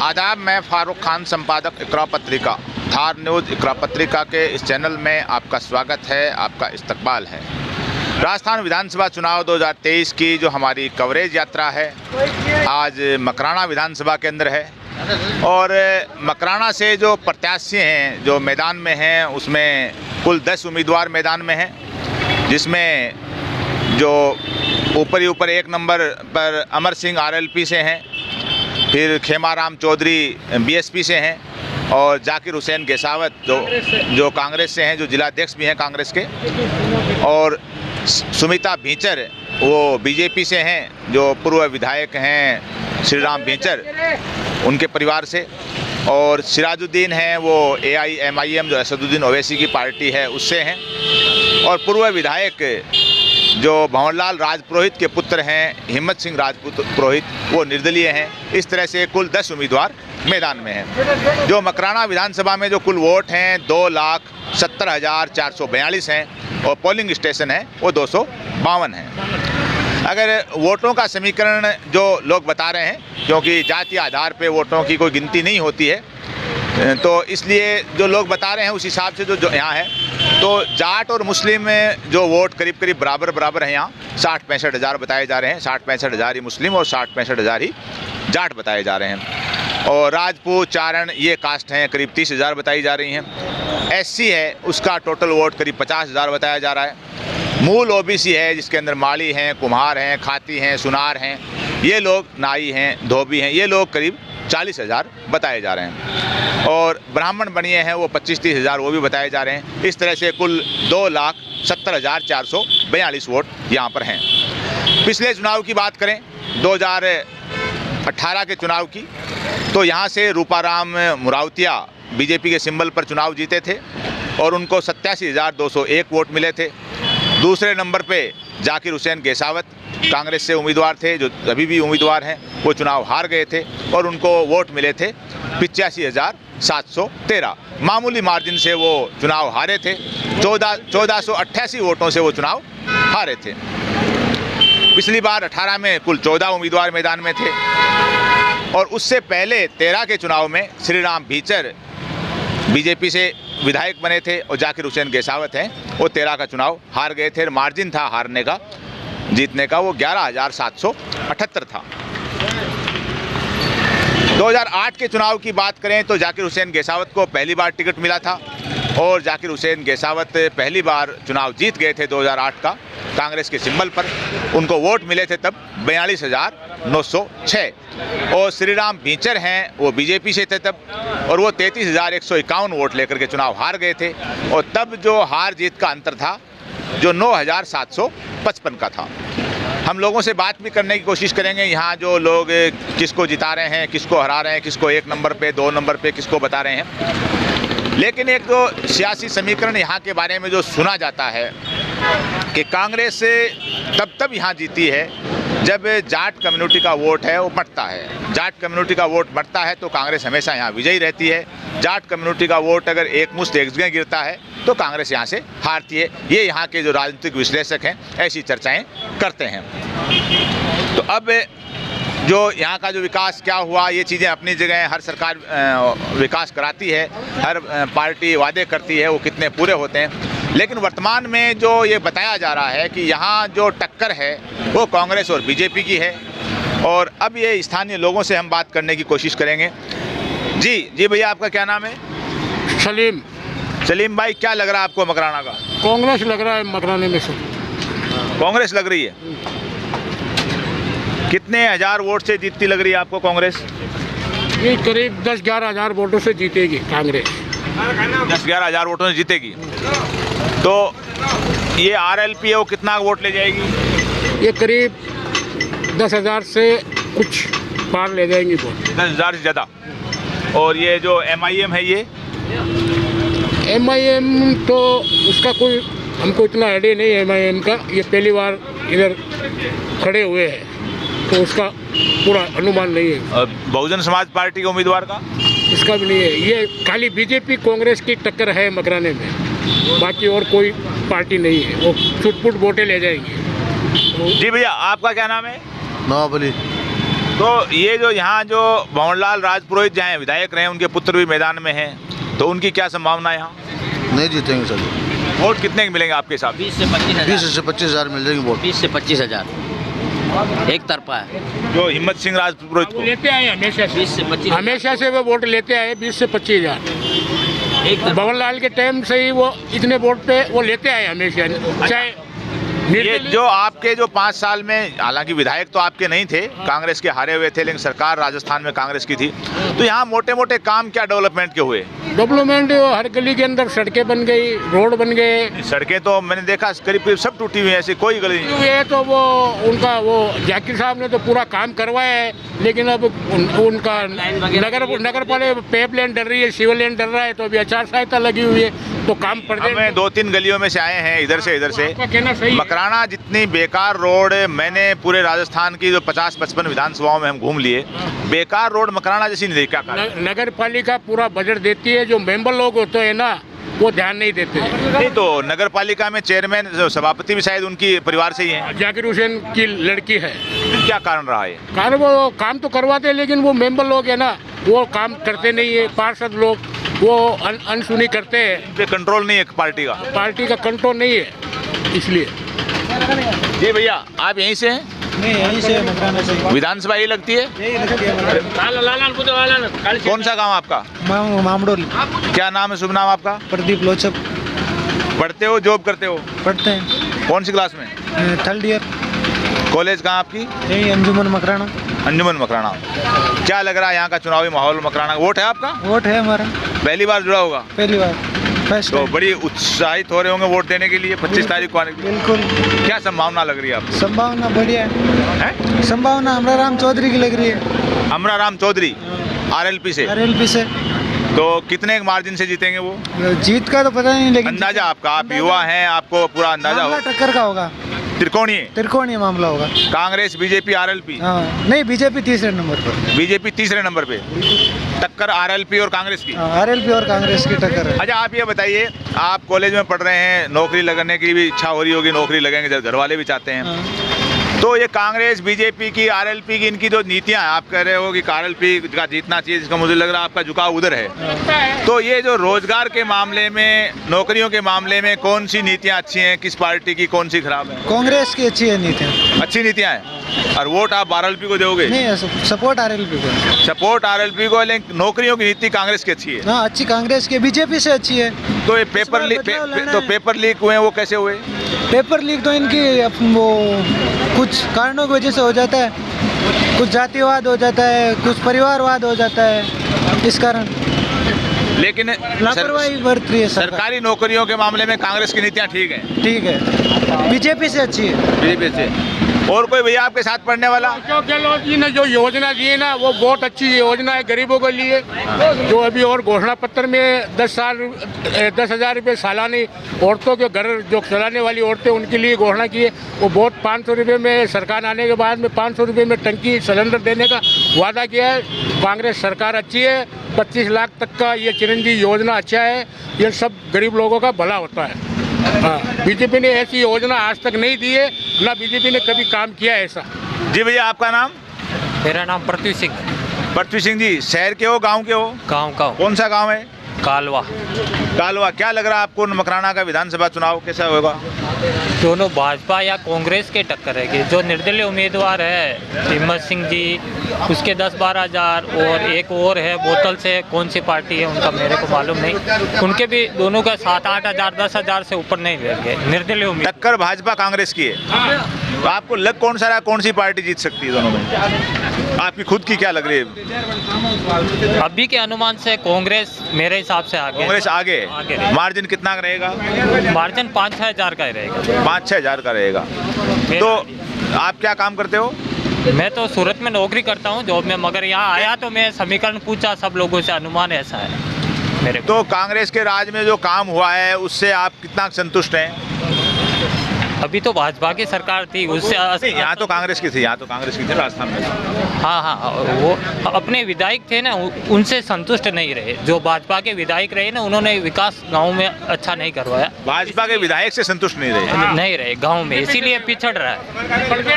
आदाब, मैं फारूक खान, संपादक इकरा पत्रिका, थार न्यूज़ इकरा पत्रिका के इस चैनल में आपका स्वागत है, आपका इस्तकबाल है। राजस्थान विधानसभा चुनाव 2023 की जो हमारी कवरेज यात्रा है, आज मकराना विधानसभा के अंदर है और मकराना से जो प्रत्याशी हैं जो मैदान में हैं, उसमें कुल 10 उम्मीदवार मैदान में हैं, जिसमें जो ऊपर एक नंबर पर अमर सिंह आरएलपी से हैं, फिर खेमाराम चौधरी बीएसपी से हैं और जाकिर हुसैन गेसावत जो कांग्रेस से हैं, जो जिलाध्यक्ष भी हैं कांग्रेस के, और सुमिता भींचर वो बीजेपी से हैं, जो पूर्व विधायक हैं श्री राम भींचर, उनके परिवार से, और सिराजुद्दीन हैं वो AIMIM जो असदुद्दीन ओवैसी की पार्टी है उससे हैं, और पूर्व विधायक जो भंवरलाल राजपुरोहित के पुत्र हैं हिम्मत सिंह राजपुरोहित, वो निर्दलीय हैं। इस तरह से कुल 10 उम्मीदवार मैदान में हैं। जो मकराना विधानसभा में जो कुल वोट हैं 2,70,442 हैं और पोलिंग स्टेशन है वो 252 हैं। अगर वोटों का समीकरण जो लोग बता रहे हैं, क्योंकि जातीय आधार पे वोटों की कोई गिनती नहीं होती है, तो इसलिए जो लोग बता रहे हैं उस हिसाब से जो यहाँ है, तो जाट और मुस्लिम में जो वोट करीब बराबर हैं। यहाँ 60-65 हज़ार बताए जा रहे हैं, 60-65 हज़ार ही मुस्लिम और 60-65 हज़ार ही जाट बताए जा रहे हैं। और राजपूत चारण ये कास्ट हैं, करीब 30 हज़ार बताई जा रही हैं। SC है, उसका टोटल वोट करीब 50 हज़ार बताया जा रहा है। मूल OBC है, जिसके अंदर माली हैं, कुम्हार हैं, खाती हैं, सुनार हैं, ये लोग, नाई हैं, धोबी हैं, ये लोग करीब 40 हज़ार बताए जा रहे हैं। और ब्राह्मण बनिए हैं वो 25-30 हज़ार वो भी बताए जा रहे हैं। इस तरह से कुल 2,70,442 वोट यहाँ पर हैं। पिछले चुनाव की बात करें 2018 के चुनाव की, तो यहाँ से रूपाराम मुरावतिया बीजेपी के सिंबल पर चुनाव जीते थे और उनको 87,201 वोट मिले थे। दूसरे नंबर पे जाकिर हुसैन गेसावत कांग्रेस से उम्मीदवार थे, जो अभी भी उम्मीदवार हैं, वो चुनाव हार गए थे और उनको वोट मिले थे 85,713। मामूली मार्जिन से वो चुनाव हारे थे। 1488 वोटों से वो चुनाव हारे थे। पिछली बार 18 में कुल 14 उम्मीदवार मैदान में थे और उससे पहले 13 के चुनाव में श्री राम भींचर बीजेपी से विधायक बने थे और जाकिर हुसैन गेसावत हैं, वो 13 का चुनाव हार गए थे। मार्जिन था हारने का, जीतने का वो 11,778 था। 2008 के चुनाव की बात करें तो जाकिर हुसैन गेसावत को पहली बार टिकट मिला था और जाकिर हुसैन गेसावत पहली बार चुनाव जीत गए थे 2008 का कांग्रेस के सिंबल पर। उनको वोट मिले थे तब 42,906 और श्री राम भींचर हैं वो बीजेपी से थे तब, और वो 33,151 वोट लेकर के चुनाव हार गए थे। और तब जो हार जीत का अंतर था जो 9,755 का था। हम लोगों से बात भी करने की कोशिश करेंगे, यहाँ जो लोग किसको जिता रहे हैं, किसको हरा रहे हैं, किसको 1 नंबर पे 2 नंबर पे किसको बता रहे हैं। लेकिन एक जो सियासी समीकरण यहाँ के बारे में जो सुना जाता है कि कांग्रेस तब यहाँ जीती है जब जाट कम्युनिटी का वोट है वो बढ़ता है। जाट कम्युनिटी का वोट बढ़ता है तो कांग्रेस हमेशा यहाँ विजयी रहती है। जाट कम्युनिटी का वोट अगर एकमुश्त एक जगह गिरता है तो कांग्रेस यहाँ से हारती है। ये यहाँ के जो राजनीतिक विश्लेषक हैं ऐसी चर्चाएं करते हैं। तो अब जो यहाँ का जो विकास क्या हुआ, ये चीज़ें अपनी जगह, हर सरकार विकास कराती है, हर पार्टी वादे करती है, वो कितने पूरे होते हैं। लेकिन वर्तमान में जो ये बताया जा रहा है कि यहाँ जो टक्कर है वो कांग्रेस और बीजेपी की है। और अब ये स्थानीय लोगों से हम बात करने की कोशिश करेंगे। जी भैया, आपका क्या नाम है? सलीम भाई, क्या लग रहा है आपको मकराना का? कांग्रेस लग रहा है मकराने में से। कांग्रेस लग रही है? कितने हज़ार वोट से जीतती लग रही है आपको कांग्रेस? ये करीब 10-11 हज़ार वोटों से जीतेगी कांग्रेस। 10-11 हज़ार वोटों से जीतेगी। तो ये RLP है वो कितना वोट ले जाएगी? ये करीब 10,000 से कुछ पार ले जाएंगी वोट। 10,000 से ज़्यादा। और ये जो MIM है, ये MIM तो उसका कोई हमको इतना आइडिया नहीं है। MIM का ये पहली बार इधर खड़े हुए हैं तो उसका पूरा अनुमान नहीं है। बहुजन समाज पार्टी के उम्मीदवार का? इसका भी नहीं है। ये खाली बीजेपी कांग्रेस की टक्कर है मकराने में, बाकी और कोई पार्टी नहीं है। वो छुटपुट वोटें ले जाएंगी। जी भैया, आपका क्या नाम है? नवाब अली। तो ये जो यहाँ जो भंवरलाल राजपुरोहित जहाँ विधायक रहे, उनके पुत्र भी मैदान में हैं, तो उनकी क्या संभावना है यहाँ? नहीं जीतेंगे सर। वोट कितने के मिलेंगे आपके हिसाब से? 20 से 25 20 से 25 हज़ार मिल जाएंगे वोट। 20 से 25 हज़ार एक तरफा है। जो हिम्मत सिंह राजपुरोहित वो को लेते आए हमेशा 20 से 25 हमेशा से वो वोट लेते आए 20 से 25 हज़ार। एक तरफा। भंवरलाल के टाइम से ही वो इतने वोट पे वो लेते आए हमेशा, चाहे ये जो आपके जो 5 साल में, हालांकि विधायक तो आपके नहीं थे, कांग्रेस के हारे हुए थे, लेकिन सरकार राजस्थान में कांग्रेस की थी, तो यहाँ मोटे मोटे काम क्या डेवलपमेंट के हुए? डेवलपमेंट हर गली के अंदर सड़कें बन गई, रोड बन गए। सड़कें तो मैंने देखा करीब करीब सब टूटी हुई है, ऐसी कोई गली नहीं। ये तो वो उनका वो जाकिर साहब ने तो पूरा काम करवाया है, लेकिन अब उनका नगर पालिका पेप लाइन डर रही है, सिविल लाइन डर रहा है, तो अभी आचार संहिता लगी हुई है, तो काम पड़ जाएगा। हमें 2-3 गलियों में से आए हैं, इधर से आपका कहना सही है। मकराना जितनी बेकार रोड मैंने पूरे राजस्थान की जो 50-55 विधानसभाओं में हम घूम लिए, बेकार रोड मकराना जैसी नहीं देखा। नगर पालिका पूरा बजट देती है, जो मेंबर लोग होते हैं ना वो ध्यान नहीं देते। नहीं तो नगर पालिका में चेयरमैन सभापति भी शायद उनकी परिवार से ही है। जाकिर हुसैन की लड़की है। क्या कारण रहा है? कारण वो काम तो करवाते हैं, लेकिन वो मेंबर लोग है ना वो काम करते नहीं है। पार्षद लोग वो अनसुनी करते हैं, इन पे कंट्रोल नहीं है पार्टी का कंट्रोल नहीं है, इसलिए। जी भैया, आप यहीं से हैं? नहीं, यहीं से मकराना से। विधानसभा यही लगती है? यही लगती है। कौन सा गांव आपका? मामडोली। क्या नाम है, शुभ नाम आपका? प्रदीप लोचक। पढ़ते हो, जॉब करते हो? पढ़ते हैं कौन सी क्लास में? 3rd year. कॉलेज कहाँ आपकी? यही अंजुमन मकराना। अंजुमन मकराना। क्या लग रहा है यहाँ का चुनावी माहौल मकराना? वोट है आपका? वोट है हमारा। पहली बार जुड़ा होगा? पहली बार, फर्स्ट तो टाइम। बड़ी उत्साहित हो रहे होंगे वोट देने के लिए 25 तारीख को आने के लिए। बिल्कुल। क्या संभावना लग रही है आपको? संभावना बढ़िया है। है? संभावना हमरा राम चौधरी की लग रही है। अमरा राम चौधरी RLP से। RLP से। तो कितने मार्जिन से जीतेंगे वो? जीत का तो पता नहीं, लेकिन अंदाजा आपका, आप युवा हैं, आपको पूरा अंदाजा मामला हो? टक्कर का होगा। त्रिकोणीय त्रिकोणीय मामला होगा। Congress, BJP, RLP? हाँ, नहीं, बीजेपी तीसरे नंबर पर। बीजेपी तीसरे नंबर पे, टक्कर RLP और कांग्रेस की। RLP और कांग्रेस की टक्कर है। अच्छा, आप ये बताइए, आप कॉलेज में पढ़ रहे हैं, नौकरी लगने की भी इच्छा हो रही होगी, नौकरी लगेंगे जब घर वाले भी चाहते हैं, हाँ। तो ये कांग्रेस, बीजेपी की, RLP की, इनकी जो नीतियां हैं, आप कह रहे हो कि RLP का जीतना चाहिए, जिसका मुझे लग रहा है आपका झुकाव उधर है, तो ये जो रोजगार के मामले में, नौकरियों के मामले में कौन सी नीतियां अच्छी हैं, किस पार्टी की कौन सी खराब है? कांग्रेस की अच्छी है नीतियाँ। अच्छी नीतियां हैं, और वोट आप RLP को दोगे? नहीं, सपोर्ट RLP को। सपोर्ट RLP को, लेकिन नौकरियों की नीति कांग्रेस की अच्छी है। हाँ, अच्छी कांग्रेस की, बीजेपी से अच्छी है। तो ये पेपर लीक, तो पेपर लीक हुए, वो कैसे हुए? पेपर लीक तो इनकी वो कुछ कारणों की वजह से हो जाता है, कुछ जातिवाद हो जाता है, कुछ परिवारवाद हो जाता है, इस कारण लेकिन लापरवाही बरत रही है सरकार। सरकारी नौकरियों के मामले में कांग्रेस की नीतियां ठीक हैं। ठीक है, बीजेपी से अच्छी है। बीजेपी से। और कोई भैया आपके साथ पढ़ने वाला? अशोक गहलोत जी ने जो योजना दी है ना, वो बहुत अच्छी योजना है गरीबों के लिए। जो अभी और घोषणा पत्र में 10,000 रुपये सालानी औरतों के घर जो चलाने वाली औरतें उनके लिए घोषणा की है, वो बहुत 500 रुपये में, सरकार आने के बाद में 500 रुपये में टंकी सिलेंडर देने का वादा किया है। कांग्रेस सरकार अच्छी है, 25 लाख तक का ये चिरंजीवी योजना अच्छा है, ये सब गरीब लोगों का भला होता है। हाँ, बीजेपी ने ऐसी योजना आज तक नहीं दी है, ना बीजेपी ने कभी काम किया है ऐसा। जी भैया, आपका नाम? मेरा नाम पृथ्वी सिंह। पृथ्वी सिंह जी, शहर के हो, गांव के हो? गाँव का हूँ। कौन सा गांव है? कालवा। कालवा। क्या लग रहा है आपको, मकराना का विधानसभा चुनाव कैसा होगा? दोनों भाजपा या कांग्रेस के टक्कर है। जो निर्दलीय उम्मीदवार है हिम्मत सिंह जी, उसके 10-12 हज़ार, और एक और है बोतल से, कौन सी पार्टी है उनका मेरे को मालूम नहीं, उनके भी दोनों का 7-8 हज़ार 10 हज़ार से ऊपर नहीं रह गए निर्दलीय उम्मीदवार। टक्कर भाजपा कांग्रेस की है, तो आपको लग कौन सा रहा, कौन सी पार्टी जीत सकती है दोनों में? आपकी खुद की क्या लग रही है? अभी के अनुमान से कांग्रेस मेरे हिसाब से आगे। कांग्रेस आगे? आगे। मार्जिन कितना रहेगा? मार्जिन 5-6 हज़ार का ही रहेगा। 5-6 हज़ार का रहेगा। तो आप क्या काम करते हो? मैं तो सूरत में नौकरी करता हूँ जॉब में, मगर यहाँ आया तो मैं समीकरण पूछा सब लोगों से, अनुमान ऐसा है मेरे को। तो कांग्रेस के राज में जो काम हुआ है उससे आप कितना संतुष्ट हैं? अभी तो भाजपा की सरकार थी, उससे नहीं, यहाँ तो कांग्रेस की थी, यहाँ तो कांग्रेस की थी राजस्थान में। हाँ हाँ, वो अपने विधायक थे ना, उनसे संतुष्ट नहीं रहे। जो भाजपा के विधायक रहे ना, उन्होंने विकास गांव में अच्छा नहीं करवाया। भाजपा के विधायक से संतुष्ट नहीं रहे गांव में, इसीलिए पिछड़ रहा है,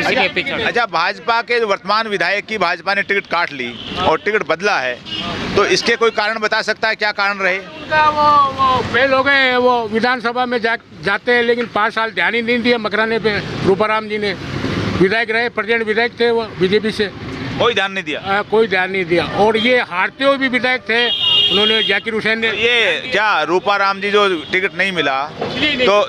इसीलिए पिछड़। अच्छा, भाजपा के वर्तमान विधायक की भाजपा ने टिकट काट ली और टिकट बदला है, तो इसके कोई कारण बता सकता है? क्या कारण रहे? वो फेल हो गए, वो विधानसभा में जाते हैं, लेकिन 5 साल ध्यान ही नहीं दिया मकराने पे। रूपाराम जी ने विधायक रहे, प्रेजेंट विधायक थे, वो बीजेपी से कोई ध्यान नहीं दिया। कोई ध्यान नहीं दिया। और ये हारते हुए भी विधायक थे, उन्होंने जाकिर हुसैन ने। ये क्या रूपाराम जी जो टिकट नहीं मिला,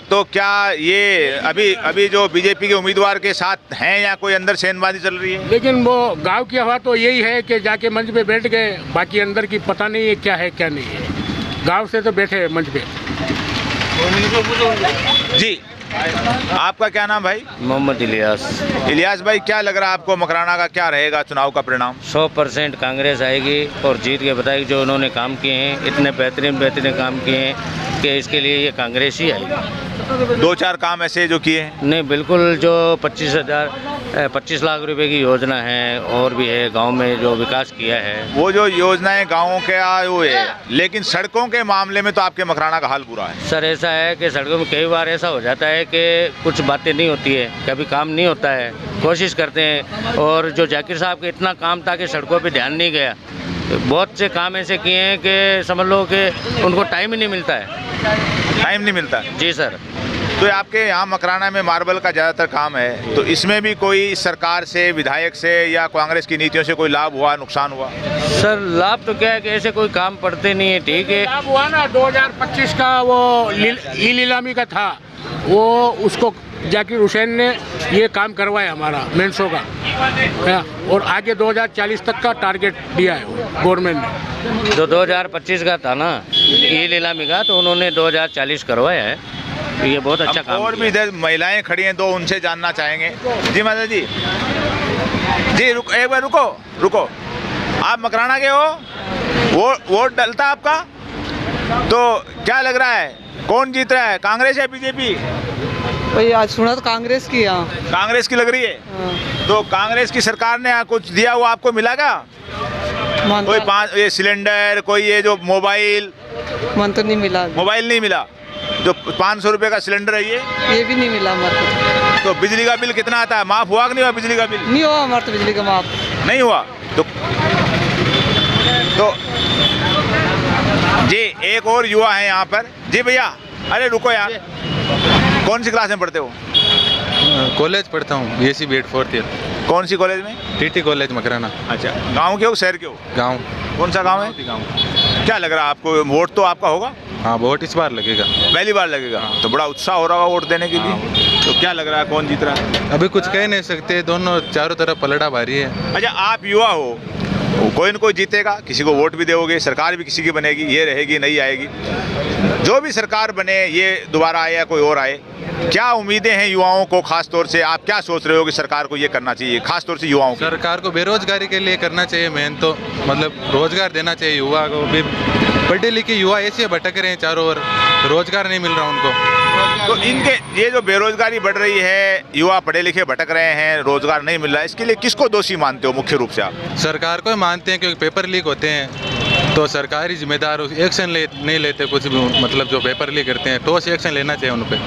तो क्या ये अभी जो बीजेपी के उम्मीदवार के साथ हैं या कोई अंदर सेनबाजी चल रही है? लेकिन वो गांव की हवा तो यही है कि जाके मंच पे बैठ गए, बाकी अंदर की पता नहीं है क्या नहीं है। गांव से तो बैठे मंच पे। जी, आपका क्या नाम भाई? मोहम्मद इलियास। इलियास भाई, क्या लग रहा है आपको, मकराना का क्या रहेगा चुनाव का परिणाम? 100% कांग्रेस आएगी और जीत के बताएगी। जो उन्होंने काम किए हैं, इतने बेहतरीन काम किए हैं कि इसके लिए ये कांग्रेस ही आएगी। 2-4 काम ऐसे जो किए हैं? नहीं, बिल्कुल। जो 25 लाख रुपए की योजना है, और भी है गांव में जो विकास किया है। वो जो योजनाएं गाँवों के वो है, लेकिन सड़कों के मामले में तो आपके मकराना का हाल बुरा है। सर, ऐसा है कि सड़कों में कई बार ऐसा हो जाता है कि कुछ बातें नहीं होती है, कभी काम नहीं होता है। कोशिश करते हैं, और जो जाकिर साहब के इतना काम था कि सड़कों पे ध्यान नहीं गया। बहुत से काम ऐसे किए हैं कि समझ लो कि उनको टाइम ही नहीं मिलता है। टाइम नहीं मिलता? जी सर। तो आपके यहाँ मकराना में मार्बल का ज़्यादातर काम है, तो इसमें भी कोई सरकार से, विधायक से या कांग्रेस की नीतियों से कोई लाभ हुआ, नुकसान हुआ? सर, लाभ तो क्या है कि ऐसे कोई काम पड़ते नहीं है। ठीक है, लाभ हुआ ना, 2025 का वो ई नीलामी का था, वो उसको जाकिर हुसैन ने ये काम करवाया हमारा मेंसो का, और आगे 2040 तक का टारगेट दिया है गवर्नमेंट ने। जो 2025 का था ना ये नीलामी का, तो उन्होंने 2040 करवाया है। तो ये बहुत अच्छा काम। और भी इधर महिलाएं खड़ी हैं, तो उनसे जानना चाहेंगे। जी माता जी, एक बार रुको। आप मकराना के हो, वोट डलता आपका, तो क्या लग रहा है, कौन जीत रहा है, कांग्रेस या बीजेपी? भाई आज सुना तो कांग्रेस की। यहाँ कांग्रेस की लग रही है। तो कांग्रेस की सरकार ने कुछ दिया हुआ आपको मिला क्या? कोई 5 ये सिलेंडर, कोई ये जो मोबाइल तो नहीं मिला। मोबाइल नहीं मिला? जो 500 रुपये का सिलेंडर है ये भी नहीं मिला हमारे। तो बिजली का बिल कितना आता है, माफ हुआ कि नहीं हुआ बिजली का बिल? नहीं हुआ हमारे तो, बिजली का माफ नहीं हुआ। तो जी, एक और युवा है यहाँ पर। जी भैया, अरे रुको यार, कौन सी क्लास में पढ़ते हो? कॉलेज पढ़ता हूँ, BSc B.Ed 4th ईयर। कौन सी कॉलेज में? TT college Makrana. अच्छा, गांव के हो शहर के हो? गांव। कौन सा गांव है? गांव। क्या लग रहा है आपको, वोट तो आपका होगा? हाँ, वोट इस बार लगेगा। पहली बार लगेगा? तो बड़ा उत्साह हो रहा होगा वोट देने के लिए। तो क्या लग रहा है, कौन जीत रहा है? अभी कुछ कह नहीं सकते, दोनों चारों तरफ पलड़ा भारी है। अच्छा, आप युवा हो, कोई न कोई जीतेगा, किसी को वोट भी दोगे, सरकार भी किसी की बनेगी, ये रहेगी नहीं आएगी। जो भी सरकार बने, ये दोबारा आए या कोई और आए, क्या उम्मीदें हैं युवाओं को? खास तौर से आप क्या सोच रहे हो कि सरकार को ये करना चाहिए, खास तौर से युवाओं को? सरकार को बेरोजगारी के लिए करना चाहिए मेन तो, मतलब रोजगार देना चाहिए युवा को भी। पढ़े लिखे युवा ऐसे भटक रहे हैं चारों ओर, रोजगार नहीं मिल रहा उनको। तो इनके ये जो बेरोजगारी बढ़ रही है, युवा पढ़े लिखे भटक रहे हैं, रोजगार नहीं मिल रहा है, इसके लिए किसको दोषी मानते हो मुख्य रूप से आप? सरकार को मानते हैं, क्योंकि पेपर लीक होते हैं तो सरकारी जिम्मेदार एक्शन नहीं लेते कुछ भी। मतलब जो पेपर लीक करते हैं, ठोस एक्शन लेना चाहिए उन पर।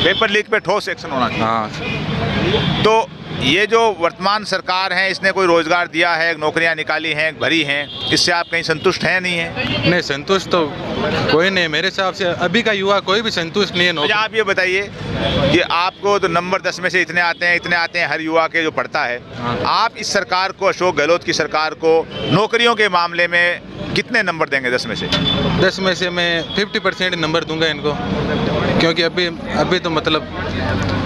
पेपर लीक पे ठोस एक्शन होना चाहिए। हाँ। तो ये जो वर्तमान सरकार है, इसने कोई रोजगार दिया है, नौकरियां निकाली हैं, भरी हैं, इससे आप कहीं संतुष्ट हैं, नहीं है? नहीं, संतुष्ट तो कोई नहीं मेरे हिसाब से। अभी का युवा कोई भी संतुष्ट नहीं है। अच्छा, आप ये बताइए कि आपको तो नंबर 10 में से इतने आते हैं हर युवा के जो पढ़ता है। हाँ। आप इस सरकार को, अशोक गहलोत की सरकार को, नौकरियों के मामले में कितने नंबर देंगे 10 में से? 10 में से मैं 50% नंबर दूंगा इनको, क्योंकि अभी तो मतलब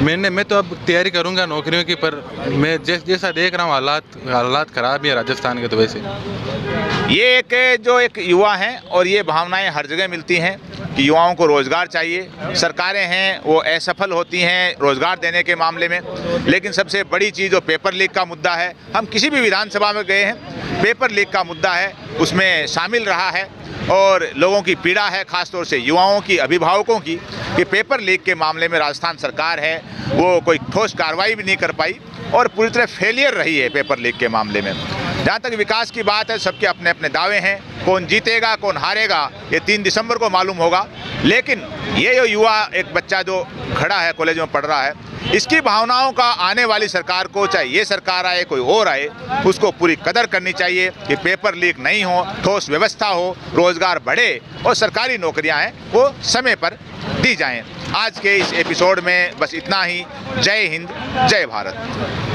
मैं तो अब तैयारी करूंगा नौकरियों की, पर मैं जैसा देख रहा हूँ हालात खराब ही है राजस्थान के। तो वैसे ये एक युवा हैं, और ये भावनाएं हर जगह मिलती हैं कि युवाओं को रोज़गार चाहिए। सरकारें हैं वो असफल होती हैं रोज़गार देने के मामले में, लेकिन सबसे बड़ी चीज़ जो पेपर लीक का मुद्दा है, हम किसी भी विधानसभा में गए हैं, पेपर लीक का मुद्दा है, उसमें शामिल रहा है। और लोगों की पीड़ा है, खासतौर से युवाओं की, अभिभावकों की, कि पेपर लीक के मामले में राजस्थान सरकार है वो कोई ठोस कार्रवाई भी नहीं कर पाई और पूरी तरह फेलियर रही है पेपर लीक के मामले में। जहाँ तक विकास की बात है, सबके अपने अपने दावे हैं, कौन जीतेगा कौन हारेगा ये 3 दिसंबर को मालूम होगा। लेकिन ये जो युवा एक बच्चा जो खड़ा है, कॉलेज में पढ़ रहा है, इसकी भावनाओं का आने वाली सरकार को, चाहे ये सरकार आए कोई और आए, उसको पूरी कदर करनी चाहिए कि पेपर लीक नहीं हो, ठोस व्यवस्था हो, रोजगार बढ़े और सरकारी नौकरियां हैं वो समय पर दी जाएं। आज के इस एपिसोड में बस इतना ही। जय हिंद, जय भारत।